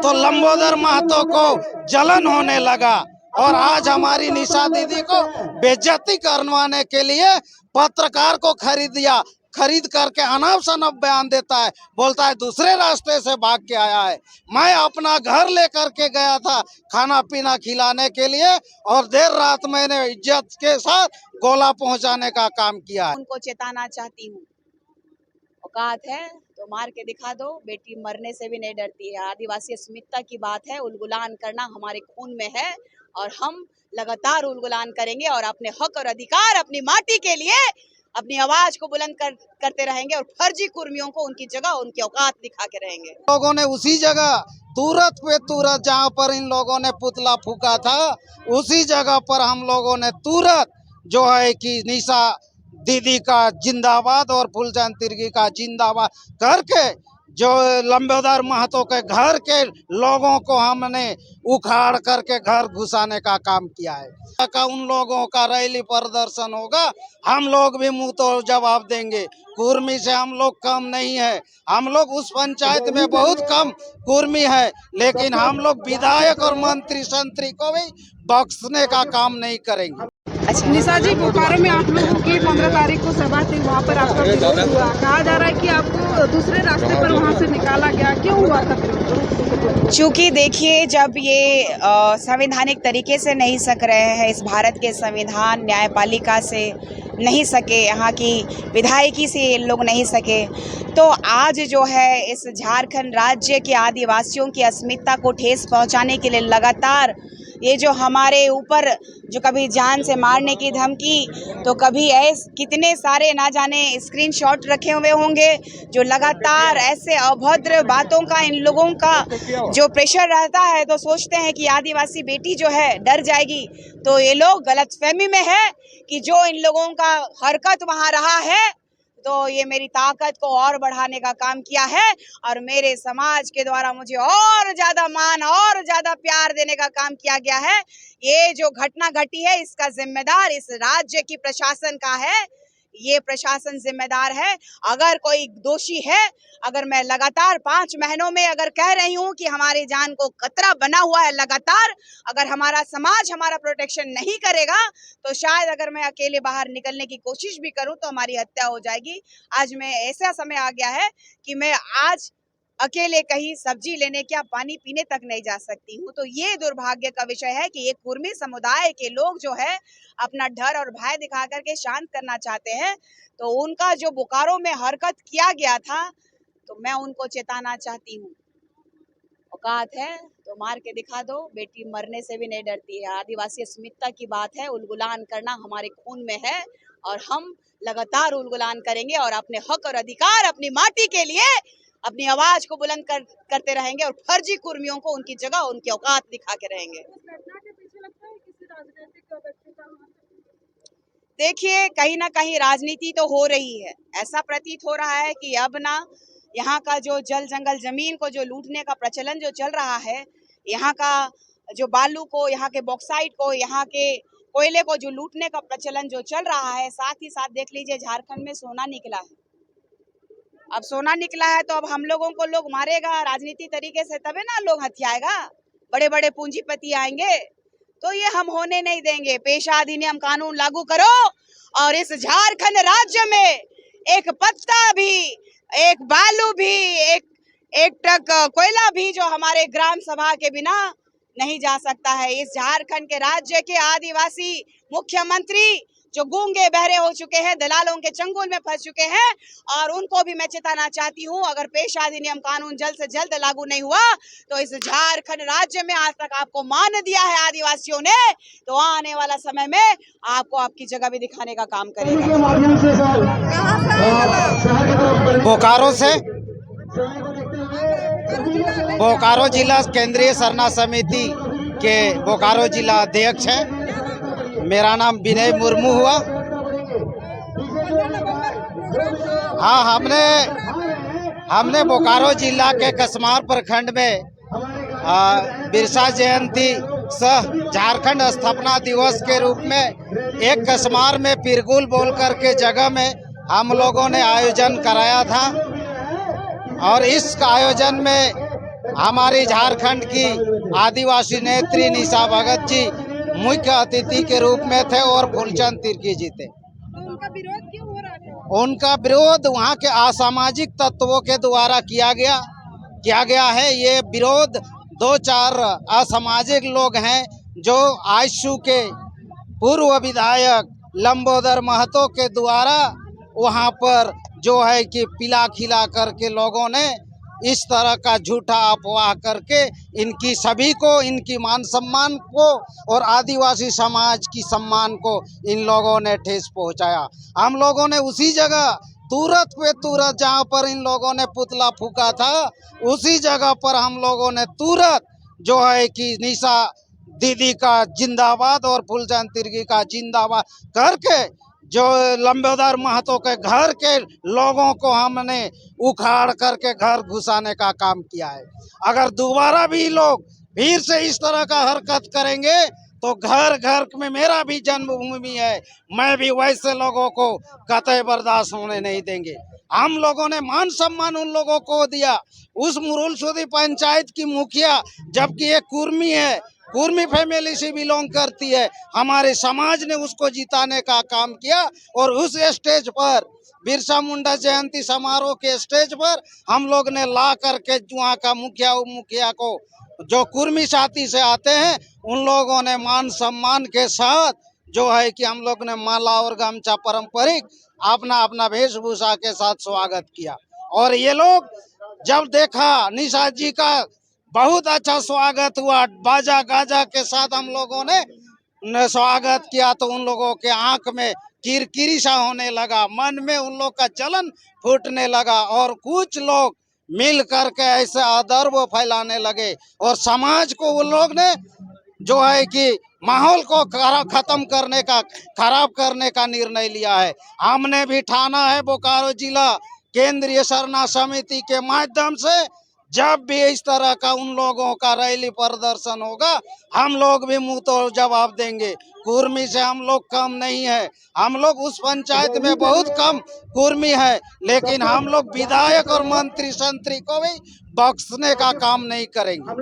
तो लंबोदर महतो को जलन होने लगा और आज हमारी निशा दीदी को बेइज्जती करवाने के लिए पत्रकार को खरीद करके अनाप शनाप बयान देता है, बोलता है दूसरे रास्ते से भाग के आया है। मैं अपना घर लेकर के गया था खाना पीना खिलाने के लिए और देर रात मैंने इज्जत के साथ गोला पहुंचाने का काम किया है। उनको चेताना चाहती हूँ, औकात है तो मार के दिखा दो, बेटी मरने से भी नहीं डरती है। आदिवासी अस्मिता की बात है, उलगुलान करना हमारे खून में है और हम लगातार उलगुलान करेंगे और अपने हक और अधिकार अपनी माटी के लिए अपनी आवाज को बुलंद करते रहेंगे और फर्जी कुर्मियों को उनकी जगह उनकी औकात दिखा के रहेंगे। लोगों ने उसी जगह तुरंत पे तुरंत जहाँ पर इन लोगों ने पुतला फूका था उसी जगह पर हम लोगों ने तुरंत जो है कि निशा दीदी का जिंदाबाद और फूलचंद तिर्की का जिंदाबाद करके जो लंबोदर महतो के घर के लोगों को हमने उखाड़ करके घर घुसाने का काम किया है। उन लोगों का रैली प्रदर्शन होगा, हम लोग भी मुंह तो जवाब देंगे। कुर्मी से हम लोग कम नहीं है, हम लोग उस पंचायत में बहुत कम कुर्मी है, लेकिन हम लोग विधायक और मंत्री संतरी को भी बख्शने का काम नहीं करेंगे। अच्छा निशा जी, बोकारो में आप लोगों की 15 तारीख को सभा थी, वहाँ पर आपका विरोध हुआ। कहा जा रहा है कि आपको दूसरे रास्ते पर वहाँ से निकाला गया, क्यों हुआ था? चूँकि देखिए, जब ये संवैधानिक तरीके से नहीं सक रहे हैं, इस भारत के संविधान न्यायपालिका से नहीं सके, यहाँ की विधायकी से ये लोग नहीं सके, तो आज जो है इस झारखंड राज्य के आदिवासियों की अस्मिता को ठेस पहुँचाने के लिए लगातार ये जो हमारे ऊपर जो कभी जान से मारने की धमकी, तो कभी ऐसे कितने सारे ना जाने स्क्रीनशॉट रखे हुए होंगे, जो लगातार ऐसे अभद्र बातों का इन लोगों का जो प्रेशर रहता है, तो सोचते हैं कि आदिवासी बेटी जो है डर जाएगी। तो ये लोग गलतफहमी में है कि जो इन लोगों का हरकत वहाँ रहा है, तो ये मेरी ताकत को और बढ़ाने का काम किया है और मेरे समाज के द्वारा मुझे और ज्यादा मान और ज्यादा प्यार देने का काम किया गया है। ये जो घटना घटी है, इसका जिम्मेदार इस राज्य की प्रशासन का है, ये प्रशासन जिम्मेदार है। अगर कोई दोषी है, अगर मैं लगातार 5 महीनों में अगर कह रही हूँ कि हमारी जान को खतरा बना हुआ है, लगातार अगर हमारा समाज हमारा प्रोटेक्शन नहीं करेगा, तो शायद अगर मैं अकेले बाहर निकलने की कोशिश भी करूँ तो हमारी हत्या हो जाएगी। आज मैं ऐसा समय आ गया है कि मैं आज अकेले कहीं सब्जी लेने क्या पानी पीने तक नहीं जा सकती हूँ। तो ये दुर्भाग्य का विषय है कि एक कुर्मी समुदाय के लोग जो है अपना डर और भय दिखा करके शांत करना चाहते हैं, तो उनका जो बोकारो में हरकत किया गया था, तो मैं उनको चेताना चाहती हूँ, औकात है तो मार के दिखा दो, बेटी मरने से भी नहीं डरती है। आदिवासी अस्मिता की बात है, उलगुलान करना हमारे खून में है और हम लगातार उलगुलान करेंगे और अपने हक और अधिकार अपनी माटी के लिए अपनी आवाज को बुलंद करते रहेंगे और फर्जी कुर्मियों को उनकी जगह उनकी औकात दिखा के रहेंगे। देखिए, कहीं ना कहीं राजनीति तो हो रही है। ऐसा प्रतीत हो रहा है कि अब ना यहाँ का जो जल जंगल जमीन को जो लूटने का प्रचलन जो चल रहा है, यहाँ का जो बालू को, यहाँ के बॉक्साइट को, यहाँ के कोयले को जो लूटने का प्रचलन जो चल रहा है, साथ ही साथ देख लीजिए झारखंड में सोना निकला है। अब सोना निकला है तो अब हम लोगों को लोग मारेगा राजनीति तरीके से, तबे ना लोग हथियाएगा, बड़े बड़े पूंजीपति आएंगे, तो ये हम होने नहीं देंगे। पेशा अधिनियम कानून लागू करो और इस झारखंड राज्य में एक पत्ता भी, एक बालू भी, एक ट्रक कोयला भी जो हमारे ग्राम सभा के बिना नहीं जा सकता है। इस झारखंड के राज्य के आदिवासी मुख्यमंत्री जो गूंगे बहरे हो चुके हैं, दलालों के चंगुल में फंस चुके हैं, और उनको भी मैं चेताना चाहती हूँ, अगर पेशा अधिनियम कानून जल्द से जल्द लागू नहीं हुआ तो इस झारखंड राज्य में आज तक आपको मान दिया है आदिवासियों ने, तो आने वाला समय में आपको आपकी जगह भी दिखाने का काम करेगा। बोकारो से, बोकारो जिला केंद्रीय सरना समिति के बोकारो जिला अध्यक्ष हैं। मेरा नाम विनय मुर्मू हुआ। हाँ, हमने बोकारो जिला के कसमार प्रखंड में बिरसा जयंती सह झारखंड स्थापना दिवस के रूप में एक कसमार में पिरगुल बोल कर के जगह में हम लोगों ने आयोजन कराया था और इस आयोजन में हमारी झारखंड की आदिवासी नेत्री निशा भगत जी मुख्य अतिथि के रूप में थे और फूलचंद तिर्की जी थे। तो उनका विरोध क्यों हो रहा था? उनका विरोध वहाँ के असामाजिक तत्वों के द्वारा किया गया है। ये विरोध दो चार असामाजिक लोग हैं जो आजसू के पूर्व विधायक लंबोदर महतो के द्वारा वहाँ पर जो है कि पिला खिला करके लोगों ने इस तरह का झूठा अफवाह करके इनकी सभी को, इनकी मान सम्मान को और आदिवासी समाज की सम्मान को इन लोगों ने ठेस पहुंचाया। हम लोगों ने उसी जगह तुरंत पे तुरंत जहां पर इन लोगों ने पुतला फूका था, उसी जगह पर हम लोगों ने तुरंत जो है कि निशा दीदी का जिंदाबाद और फूलचंद तिर्की का जिंदाबाद करके जो लंबोदर महतो के घर के लोगों को हमने उखाड़ करके घर घुसाने का काम किया है। अगर दोबारा भी लोग फिर से इस तरह का हरकत करेंगे तो घर घर में, मेरा भी जन्मभूमि है, मैं भी वैसे लोगों को कतई बर्दाश्त होने नहीं देंगे। हम लोगों ने मान सम्मान उन लोगों को दिया। उस मुरुलसुदी पंचायत की मुखिया, जबकि एक कुर्मी है, कुर्मी फैमिली से बिलोंग करती है, हमारे समाज ने उसको जिताने का काम किया और उस स्टेज पर बिरसा मुंडा जयंती समारोह के स्टेज पर हम लोग ने ला करके वहाँ का मुखिया उप मुखिया को, जो कुर्मी साथी से आते हैं, उन लोगों ने मान सम्मान के साथ जो है कि हम लोग ने माला और गमछा पारंपरिक अपना अपना वेशभूषा के साथ स्वागत किया। और ये लोग जब देखा निशा जी का बहुत अच्छा स्वागत हुआ, बाजा गाजा के साथ हम लोगों ने स्वागत किया, तो उन लोगों के आंख में किरकिरी सा होने लगा, मन में उन लोग का जलन फूटने लगा और कुछ लोग मिल करके ऐसे अदर्व फैलाने लगे और समाज को उन लोग ने जो है कि माहौल को खत्म करने का, खराब करने का निर्णय लिया है। हमने भी ठाना है बोकारो जिला केंद्रीय सरना समिति के माध्यम से, जब भी इस तरह का उन लोगों का रैली प्रदर्शन होगा, हम लोग भी मुंह तोड़ जवाब देंगे। कुर्मी से हम लोग कम नहीं है, हम लोग उस पंचायत में बहुत कम कुर्मी है, लेकिन हम लोग विधायक और मंत्री संतरी को भी बख्शने का काम नहीं करेंगे।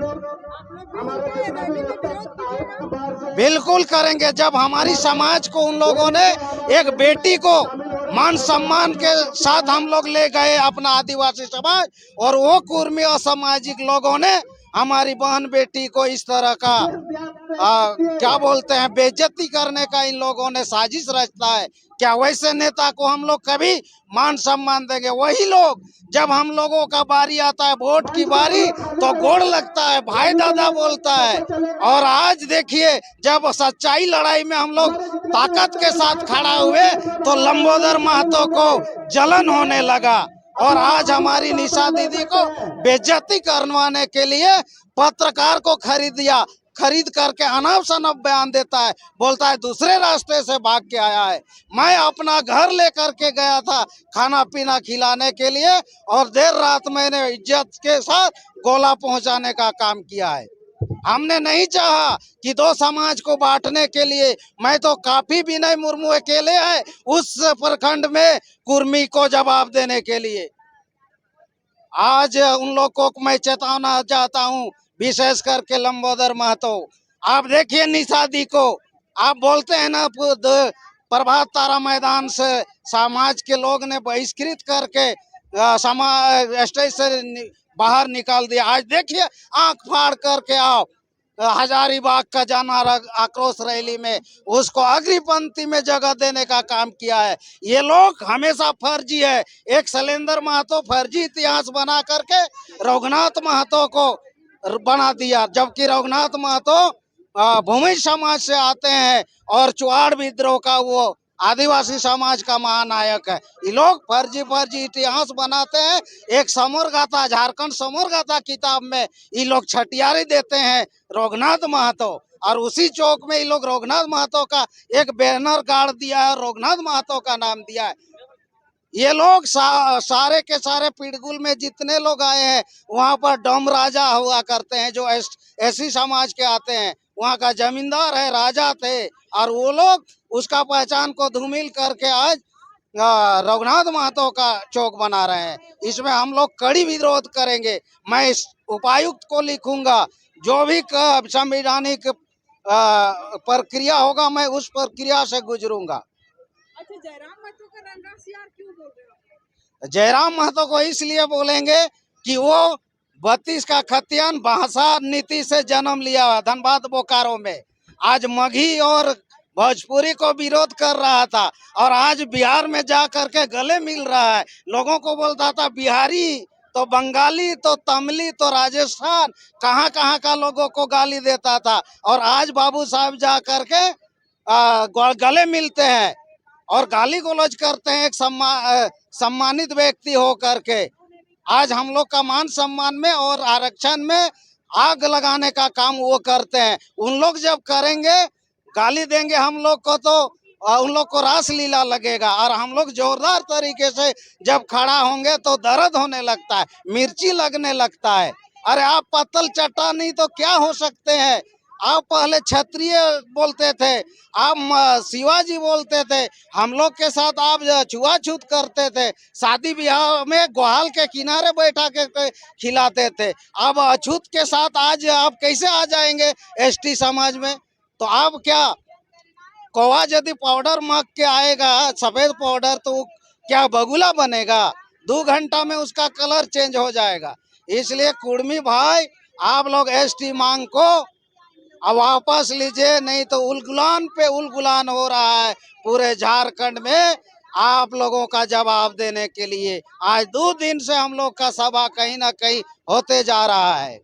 बिल्कुल करेंगे। जब हमारी समाज को उन लोगों ने, एक बेटी को मान सम्मान के साथ हम लोग ले गए अपना आदिवासी समाज, और वो कुर्मी असामाजिक लोगों ने हमारी बहन बेटी को इस तरह का क्या बोलते हैं, बेइज्जती करने का इन लोगों ने साजिश रचता है। क्या वैसे नेता को हम लोग कभी मान सम्मान देंगे? वही लोग जब हम लोगों का बारी आता है, वोट की बारी, तो गोड़ लगता है, भाई दादा बोलता है। और आज देखिए, जब सच्चाई लड़ाई में हम लोग ताकत के साथ खड़ा हुए तो लंबोदर महतो को जलन होने लगा, और आज हमारी निशा दीदी को बेइज्जती करवाने के लिए पत्रकार को खरीद करके अनाप शनाप बयान देता है, बोलता है दूसरे रास्ते से भाग के आया है। मैं अपना घर लेकर के गया था खाना पीना खिलाने के लिए, और देर रात मैंने इज्जत के साथ गोला पहुंचाने का काम किया है। हमने नहीं चाहा कि दो समाज को बांटने के लिए। मैं तो काफी विनय मुर्मू अकेले है उस प्रखंड में कुर्मी को जवाब देने के लिए। आज उन लोगों को मैं चेतावना चाहता हूँ, विशेष करके लंबोदर महतो। आप देखिए निशा दी को, आप बोलते हैं ना प्रभात तारा मैदान से समाज के लोग ने बहिष्कृत करके समाज स्टेज से बाहर निकाल दिया। आज देखिए आंख फाड़ करके आओ हजारीबाग का जाना आक्रोश रैली में उसको अग्रिपंक्ति में जगह देने का काम किया है। ये लोग हमेशा फर्जी है। एक शैलेंद्र महतो फर्जी इतिहास बना करके रघुनाथ महतो को बना दिया, जबकि रघुनाथ महतो भूमि समाज से आते हैं और चुआड़ विद्रोह का वो आदिवासी समाज का महानायक है। ये लोग फर्जी इतिहास बनाते हैं। एक समरगाथा, झारखंड समरगाथा किताब में ये लोग छटियारी देते हैं रघुनाथ महतो, और उसी चौक में ये लोग रघुनाथ महतो का एक बैनर गाड़ दिया है, रघुनाथ महतो का नाम दिया है। ये लोग सारे के सारे पिड़गुल में जितने लोग आए हैं, वहाँ पर डोम राजा हुआ करते हैं जो ऐसी समाज के आते हैं। वहाँ का जमींदार है, राजा थे, और वो लोग उसका पहचान को धूमिल करके आज रघुनाथ महतो का चौक बना रहे हैं। इसमें हम लोग कड़ी विरोध करेंगे। मैं उपायुक्त को लिखूंगा, जो भी संवैधानिक प्रक्रिया होगा मैं उस प्रक्रिया से गुजरूंगा। अच्छा, जयराम महतो का रंगासियार क्यों बोल रहे हो? जयराम महतो को इसलिए बोलेंगे कि वो 32 का खतियान भाषा नीति से जन्म लिया धनबाद बोकारो में। आज मगही और भोजपुरी को विरोध कर रहा था और आज बिहार में जा करके गले मिल रहा है। लोगों को बोलता था बिहारी तो बंगाली तो तमिली तो राजस्थान, कहाँ कहाँ का लोगों को गाली देता था और आज बाबू साहब जा करके गले मिलते हैं और गाली गलौज करते हैं एक सम्मानित व्यक्ति हो करके। आज हम लोग का मान सम्मान में और आरक्षण में आग लगाने का काम वो करते हैं। उन लोग जब करेंगे, गाली देंगे हम लोग को, तो उन लोग को रास लीला लगेगा और हम लोग जोरदार तरीके से जब खड़ा होंगे तो दर्द होने लगता है, मिर्ची लगने लगता है। अरे आप पत्तल चट्टा नहीं तो क्या हो सकते हैं? आप पहले क्षत्रिय बोलते थे, आप शिवाजी बोलते थे, हम लोग के साथ आप छुआछूत करते थे, शादी ब्याह में ग्वाल के किनारे बैठा के खिलाते थे। अब अछूत के साथ आज आप कैसे आ जाएंगे एसटी समाज में? तो आप क्या कौवा यदि पाउडर मग के आएगा सफेद पाउडर तो क्या बगुला बनेगा? 2 घंटा में उसका कलर चेंज हो जाएगा। इसलिए कुर्मी भाई, आप लोग एसटी मांग को अब वापस लीजिए, नहीं तो उलगुलान पे उलगुलान हो रहा है पूरे झारखंड में। आप लोगों का जवाब देने के लिए आज 2 दिन से हम लोग का सभा कहीं ना कहीं होते जा रहा है।